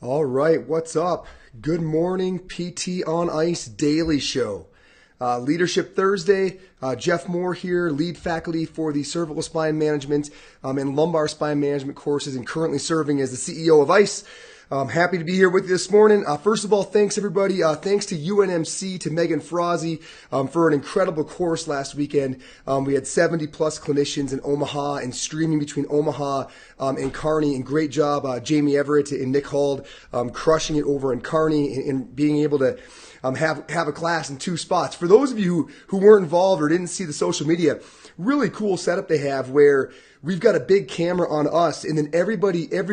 All right, what's up? Good morning, PT on Ice Daily Show. Leadership Thursday. Jeff Moore here, lead faculty for the cervical spine management and lumbar spine management courses, and currently serving as the CEO of ICE. I'm happy to be here with you this morning. First of all, thanks everybody. Thanks to UNMC, to Megan Frazzi for an incredible course last weekend. We had 70 plus clinicians in Omaha and streaming between Omaha and Kearney. And great job, Jamie Everett and Nick Hald, crushing it over in Kearney and being able to have a class in two spots. For those of you who weren't involved or didn't see the social media, really cool setup they have where we've got a big camera on us, and then every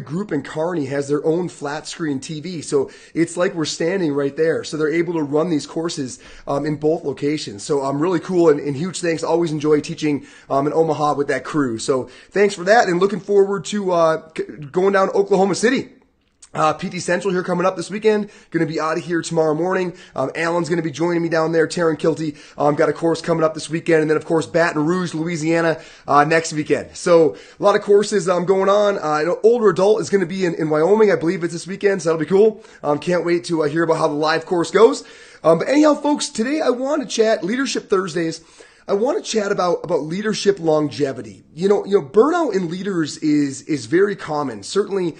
group in Kearney has their own flat screen TV. So it's like we're standing right there. So they're able to run these courses in both locations. So really cool and huge thanks. Always enjoy teaching in Omaha with that crew. So thanks for that, and looking forward to going down to Oklahoma City. PT Central here coming up this weekend. Going to be out of here tomorrow morning. Alan's going to be joining me down there. Taryn Kilty got a course coming up this weekend, and then of course Baton Rouge, Louisiana next weekend. So a lot of courses going on. Older adult is going to be in Wyoming, I believe it's this weekend, so that'll be cool. Can't wait to hear about how the live course goes. But anyhow, folks, today I want to chat Leadership Thursdays. I want to chat about leadership longevity. You know, burnout in leaders is very common. Certainly.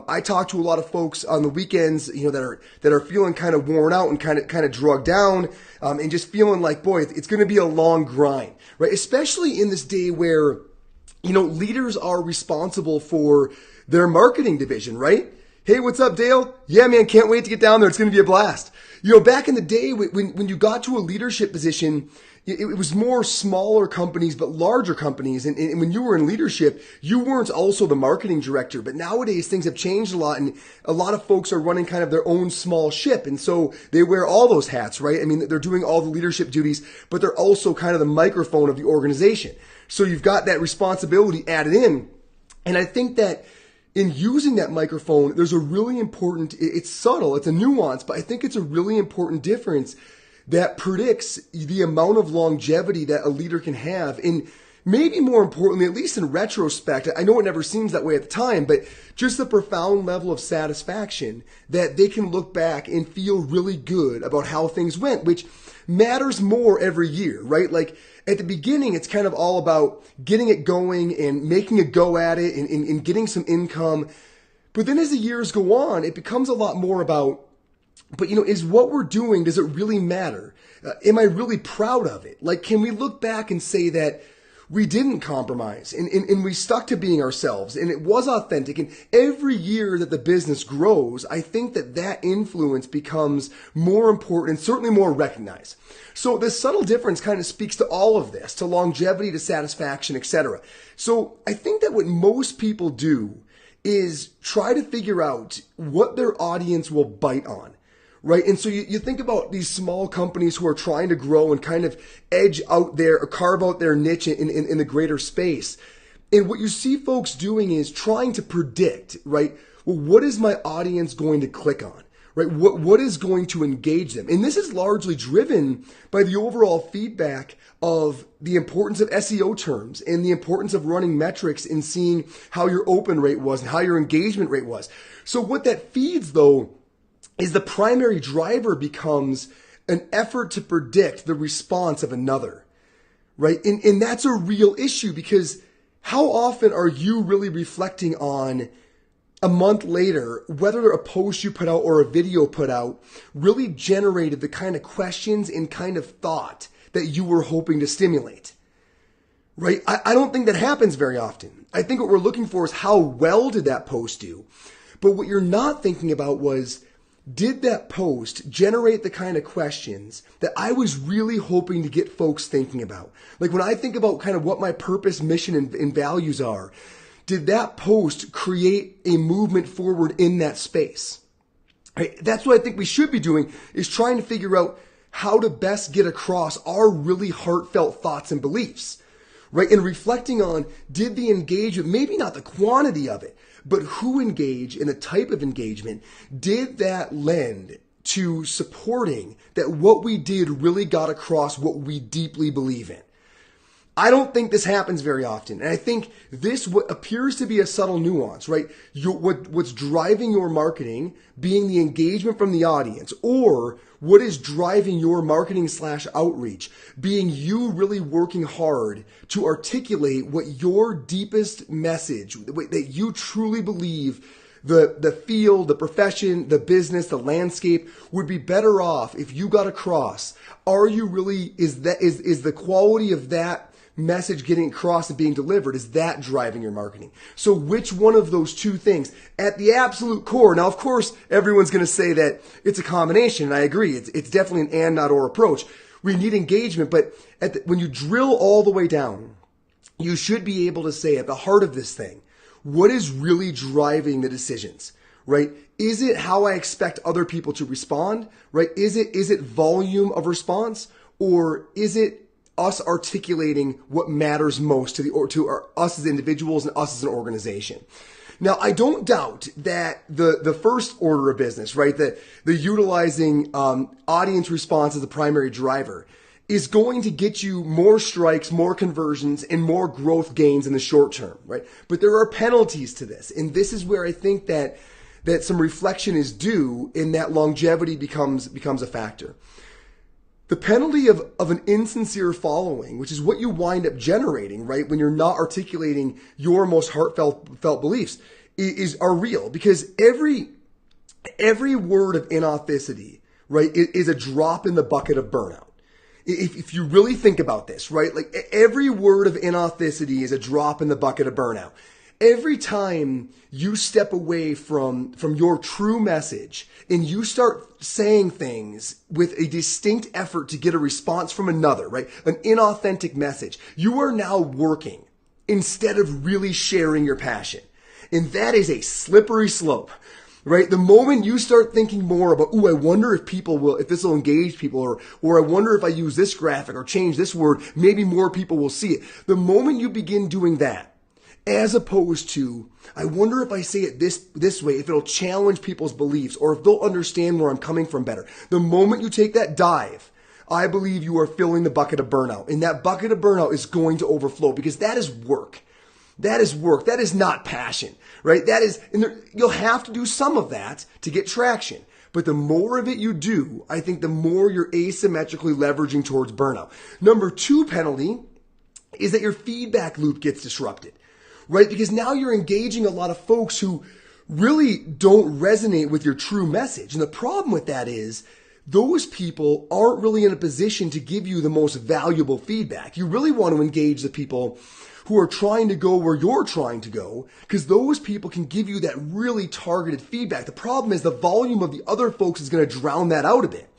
I talk to a lot of folks on the weekends, that are feeling kind of worn out and kind of drugged down, and just feeling like, boy, it's going to be a long grind, right? Especially in this day where, leaders are responsible for their marketing division, right? Hey, what's up, Dale? Yeah, man, can't wait to get down there. It's going to be a blast. Back in the day when you got to a leadership position, it was more smaller companies, but larger companies. And when you were in leadership, you weren't also the marketing director. But nowadays, things have changed a lot, and a lot of folks are running kind of their own small ship. And so they wear all those hats, right? I mean, they're doing all the leadership duties, but they're also kind of the microphone of the organization. So you've got that responsibility added in. And I think that in using that microphone, there's a really important, it's subtle, it's a nuance, but I think it's a really important difference that predicts the amount of longevity that a leader can have. And maybe more importantly, at least in retrospect, I know it never seems that way at the time, but just the profound level of satisfaction that they can look back and feel really good about how things went, which matters more every year, right? Like at the beginning, it's kind of all about getting it going and making a go at it and getting some income. But then as the years go on, it becomes a lot more about, but is what we're doing, does it really matter? Am I really proud of it? Like, can we look back and say that we didn't compromise and we stuck to being ourselves and it was authentic? And every year that the business grows, I think that influence becomes more important and certainly more recognized. So this subtle difference kind of speaks to all of this, to longevity, to satisfaction, etc. So I think that what most people do is try to figure out what their audience will bite on. Right. And so you think about these small companies who are trying to grow and kind of edge out there or carve out their niche in the greater space. And what you see folks doing is trying to predict, right? Well, what is my audience going to click on? Right? What is going to engage them? And this is largely driven by the overall feedback of the importance of SEO terms and the importance of running metrics and seeing how your open rate was and how your engagement rate was. So what that feeds, though, is the primary driver becomes an effort to predict the response of another, right? And that's a real issue, because how often are you really reflecting on a month later, whether a post you put out or a video put out really generated the kind of questions and kind of thought that you were hoping to stimulate, right? I don't think that happens very often. I think what we're looking for is how well did that post do? But what you're not thinking about was, did that post generate the kind of questions that I was really hoping to get folks thinking about? Like when I think about kind of what my purpose, mission, and values are, did that post create a movement forward in that space? Right? That's what I think we should be doing, is trying to figure out how to best get across our really heartfelt thoughts and beliefs, right? And reflecting on, did the engagement, maybe not the quantity of it, but who engaged and the type of engagement, did that lend to supporting that what we did really got across what we deeply believe in? I don't think this happens very often. And I think this what appears to be a subtle nuance, right? What's driving your marketing being the engagement from the audience, or what is driving your marketing / outreach being you really working hard to articulate what your deepest message that you truly believe the field, the profession, the business, the landscape would be better off if you got across. Are you really, is the quality of that message getting across and being delivered, is that driving your marketing? So which one of those two things at the absolute core? Now, of course, everyone's going to say that it's a combination, and I agree. It's definitely an and, not or approach. We need engagement, but when you drill all the way down, you should be able to say at the heart of this thing, what is really driving the decisions, right? Is it how I expect other people to respond, right? Is it volume of response, or is it us articulating what matters most to us as individuals and us as an organization? Now, I don't doubt that the first order of business, right, the utilizing audience response as the primary driver, is going to get you more strikes, more conversions, and more growth gains in the short term, right? But there are penalties to this. And this is where I think that some reflection is due, in that longevity becomes a factor. The penalty of an insincere following, which is what you wind up generating, right, when you're not articulating your most heartfelt beliefs, are real, because every word of inauthenticity, right, is a drop in the bucket of burnout. If you really think about this, right, like every word of inauthenticity is a drop in the bucket of burnout. Every time you step away from your true message and you start saying things with a distinct effort to get a response from another, right, an inauthentic message, you are now working instead of really sharing your passion. And that is a slippery slope. Right? The moment you start thinking more about, I wonder if this will engage people, or I wonder if I use this graphic or change this word, maybe more people will see it. The moment you begin doing that, as opposed to, I wonder if I say it this way, if it'll challenge people's beliefs, or if they'll understand where I'm coming from better. The moment you take that dive, I believe you are filling the bucket of burnout. And that bucket of burnout is going to overflow, because that is work. That is work. That is not passion, right? You'll have to do some of that to get traction. But the more of it you do, I think the more you're asymmetrically leveraging towards burnout. Number 2 penalty is that your feedback loop gets disrupted, right? Because now you're engaging a lot of folks who really don't resonate with your true message. And the problem with that is those people aren't really in a position to give you the most valuable feedback. You really want to engage the people who are trying to go where you're trying to go, because those people can give you that really targeted feedback. The problem is the volume of the other folks is going to drown that out a bit.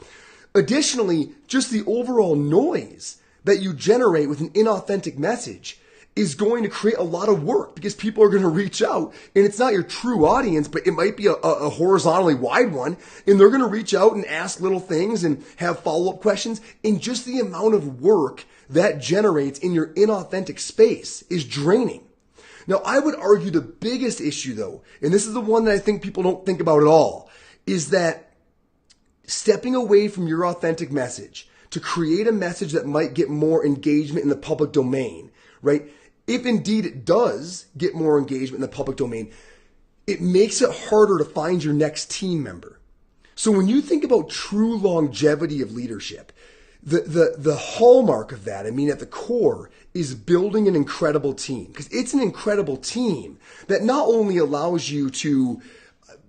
Additionally, just the overall noise that you generate with an inauthentic message is going to create a lot of work, because people are going to reach out, and it's not your true audience, but it might be a horizontally wide one, and they're going to reach out and ask little things and have follow-up questions, and just the amount of work that generates in your inauthentic space is draining. Now, I would argue the biggest issue, though, and this is the one that I think people don't think about at all, is that stepping away from your authentic message to create a message that might get more engagement in the public domain, right? If indeed it does get more engagement in the public domain, it makes it harder to find your next team member. So when you think about true longevity of leadership, the hallmark of that, at the core, is building an incredible team. Because it's an incredible team that not only allows you to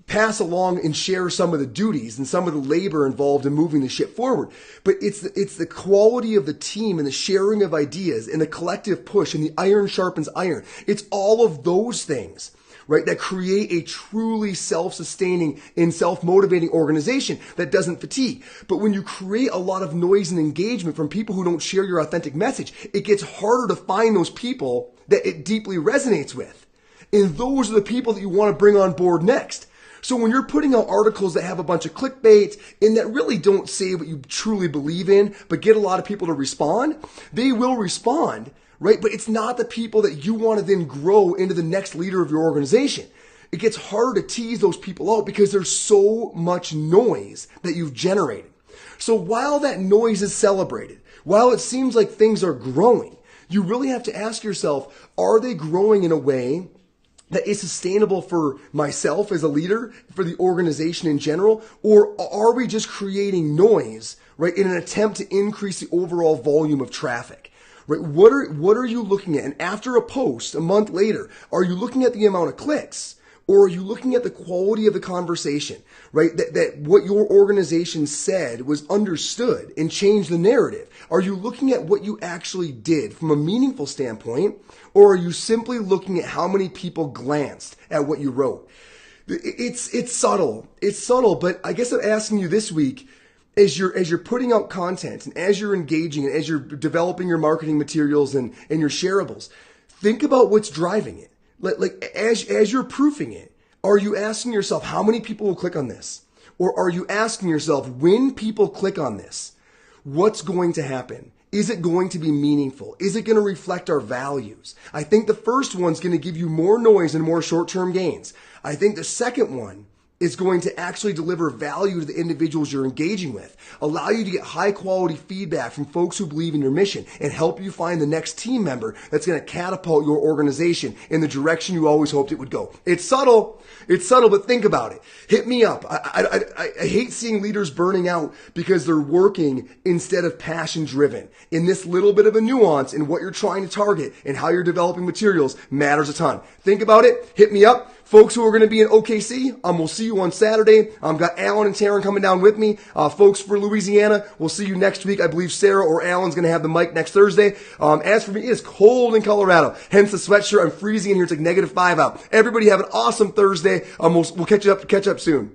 pass along and share some of the duties and some of the labor involved in moving the ship forward, but it's the quality of the team and the sharing of ideas and the collective push and the iron sharpens iron. It's all of those things, right, that create a truly self-sustaining and self-motivating organization that doesn't fatigue. But when you create a lot of noise and engagement from people who don't share your authentic message, it gets harder to find those people that it deeply resonates with. And those are the people that you want to bring on board next. So when you're putting out articles that have a bunch of clickbait and that really don't say what you truly believe in, but get a lot of people to respond, they will respond, right? But it's not the people that you want to then grow into the next leader of your organization. It gets harder to tease those people out because there's so much noise that you've generated. So while that noise is celebrated, while it seems like things are growing, you really have to ask yourself, are they growing in a way that is sustainable for myself as a leader, for the organization in general, or are we just creating noise, right, in an attempt to increase the overall volume of traffic? Right? What are you looking at? And after a post, a month later, are you looking at the amount of clicks? Or are you looking at the quality of the conversation, right? That what your organization said was understood and changed the narrative. Are you looking at what you actually did from a meaningful standpoint? Or are you simply looking at how many people glanced at what you wrote? It's subtle. It's subtle, but I guess I'm asking you this week, as you're putting out content and as you're engaging and as you're developing your marketing materials and your shareables, think about what's driving it. Like as you're proofing it, are you asking yourself how many people will click on this? Or are you asking yourself, when people click on this, what's going to happen? Is it going to be meaningful? Is it going to reflect our values? I think the first one's going to give you more noise and more short-term gains. I think the second one is going to actually deliver value to the individuals you're engaging with, allow you to get high quality feedback from folks who believe in your mission, and help you find the next team member that's going to catapult your organization in the direction you always hoped it would go. It's subtle, but think about it. Hit me up. I hate seeing leaders burning out because they're working instead of passion driven. In this little bit of a nuance in what you're trying to target and how you're developing materials matters a ton. Think about it. Hit me up. Folks who are going to be in OKC, we'll see you on Saturday. Got Alan and Taryn coming down with me. Folks for Louisiana, we'll see you next week. I believe Sarah or Alan's going to have the mic next Thursday. As for me, it is cold in Colorado. Hence the sweatshirt. I'm freezing in here. It's like -5 out. Everybody have an awesome Thursday. We'll catch up soon.